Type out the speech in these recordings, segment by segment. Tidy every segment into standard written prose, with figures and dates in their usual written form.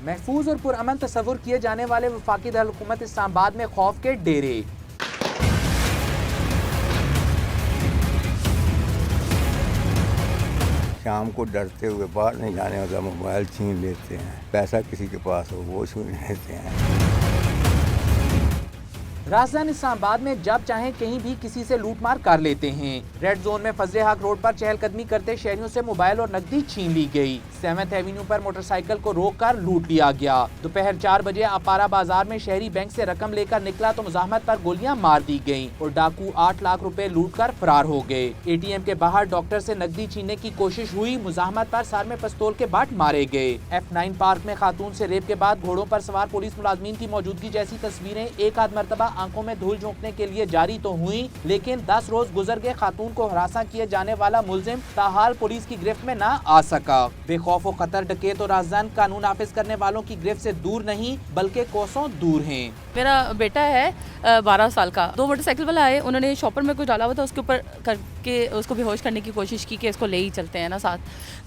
महफूज और पुरअमन तस्वुर किए जाने वाले वफाकी दारुल-हुकूमत इस्लामाबाद में खौफ के डेरे। शाम को डरते हुए बाहर नहीं जाने वाला मोबाइल छीन लेते हैं, पैसा किसी के पास हो वो छीन लेते हैं। राजधानी इस्लामाबाद में जब चाहें कहीं भी किसी से लूटमार कर लेते हैं। रेड जोन में फजले हक रोड पर चहलकदमी करते शहरियों से मोबाइल और नकदी छीन ली गई। 7th एवेन्यू पर मोटरसाइकिल को रोककर लूट लिया गया। दोपहर 4 बजे अपारा बाजार में शहरी बैंक से रकम लेकर निकला तो मुजाहमत पर गोलियां मार दी गयी और डाकू 8 लाख रुपए लूट कर फरार हो गए। ATM के बाहर डॉक्टर से नकदी छीनने की कोशिश हुई, मुजाहमत पर सर में पिस्तौल के बाट मारे गए। F9 पार्क में खातून से रेप के बाद घोड़ों पर सवार पुलिस मुलाजमीन की मौजूदगी जैसी तस्वीरें एक आध मरतबा आंखों में धूल झोंकने के लिए जारी तो हुई, लेकिन 10 रोज गुजर गए, खातून को हरासा किए जाने वाला मुलजिम ताहाल पुलिस की गिरफ्त में न आ सका। बेखौफ व खतर डकैत और राज़दान कानून नाफिज करने वालों की गिरफ्त से दूर नहीं बल्कि कोसों दूर हैं। मेरा बेटा है 12 साल का। 2 मोटरसाइकिल वाले आए, उन्होंने शॉपर में कुछ डाला हुआ था, उसके ऊपर करके उसको बेहोश करने की कोशिश की कि इसको ले ही चलते हैं ना साथ।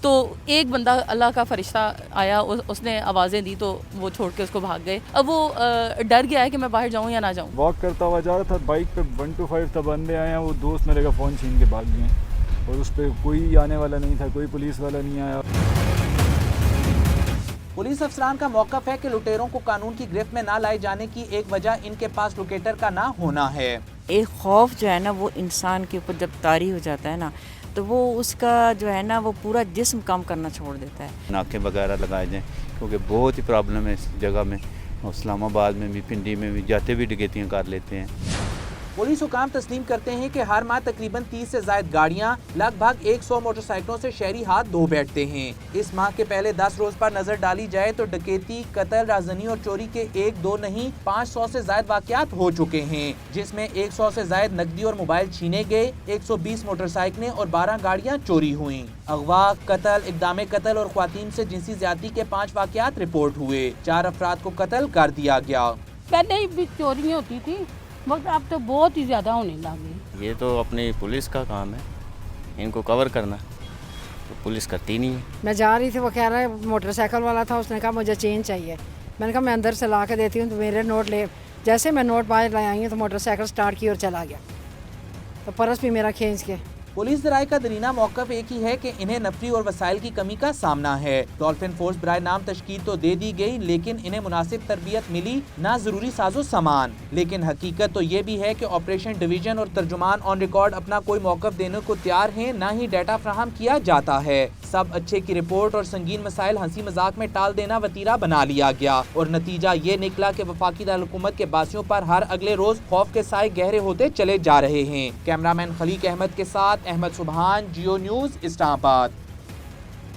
तो एक बंदा अल्लाह का फरिश्ता आया, उसने आवाज़ें दी तो वो छोड़ के उसको भाग गए। अब वो डर गया है कि मैं बाहर जाऊँ या ना जाऊँ। वॉक करता हुआ जा रहा था, बाइक पे 1 to 5 तब बंदे आए हैं, वो दोस्त मेरे का फ़ोन छीन के भाग गए और उस पर कोई आने वाला नहीं था, कोई पुलिस वाला नहीं आया। पुलिस अफसरान का मौक़िफ़ है कि लुटेरों को कानून की गिरफ्त में ना लाए जाने की एक वजह इनके पास लोकेटर का ना होना है। एक खौफ जो है ना वो इंसान के ऊपर जब तारी हो जाता है ना तो वो उसका जो है ना वो पूरा जिस्म काम करना छोड़ देता है। नाके वगैरह लगाए जाएँ क्योंकि बहुत ही प्रॉब्लम है इस जगह में। इस्लामाबाद में भी, पिंडी में भी जाते भी डकैतियाँ कर लेते हैं। पुलिस हुकाम तस्लीम करते हैं कि हर माह तकरीबन 30 से ज़ायद गाड़ियाँ लगभग 100 मोटरसाइकिलों से शहरी हाथ धो बैठते हैं। इस माह के पहले 10 रोज पर नजर डाली जाए तो डकैती, कत्ल, राजनी और चोरी के 1-2 नहीं 500 से ज़ायद वाक़यात हो चुके हैं, जिसमें 100 से ज़ायद नकदी और मोबाइल छीने गए, 120 मोटरसाइकिलें और 12 गाड़ियाँ चोरी हुई। अगवा, कत्ल, इक़दाम कत्ल और ख्वातीन से जिनसी ज़्यादती के 5 वाक़यात रिपोर्ट हुए। 4 अफराद को कत्ल कर दिया गया। पहले ही भी चोरियाँ होती थी मगर अब तो बहुत ही ज़्यादा होने लगी। ये तो अपनी पुलिस का काम है, इनको कवर करना, तो पुलिस करती नहीं है। मैं जा रही थी, वो कह रहा है मोटरसाइकिल वाला था, उसने कहा मुझे चेन चाहिए। मैंने कहा मैं अंदर से ला के देती हूँ, तो मेरे नोट ले। जैसे मैं नोट बाहर ले आई हूँ तो मोटरसाइकिल स्टार्ट की और चला गया, तो पर्स भी मेरा खींच के। पुलिस दराए का दरीना मौक़िफ़ एक ही है कि इन्हें नफरी और वसाइल की कमी का सामना है। डॉल्फिन फोर्स बराए नाम तश्कील तो दे दी गई, लेकिन इन्हें मुनासिब तरबियत मिली ना जरूरी साजो सामान। लेकिन हकीकत तो ये भी है कि ऑपरेशन डिवीजन और तर्जुमान ऑन रिकॉर्ड अपना कोई मौक़िफ़ देने को तैयार हैं, ना ही डाटा फ्राहम किया जाता है। सब अच्छे की रिपोर्ट और संगीन मसाइल हंसी मजाक में टाल देना वतीरा बना लिया गया और नतीजा ये निकला कि वफाकी दारुल-हुकूमत के बासियों पर हर अगले रोज खौफ के साए गहरे होते चले जा रहे हैं। कैमरामैन खलीक अहमद के साथ अहमद सुबहान, जियो न्यूज़, इस्लामाबाद।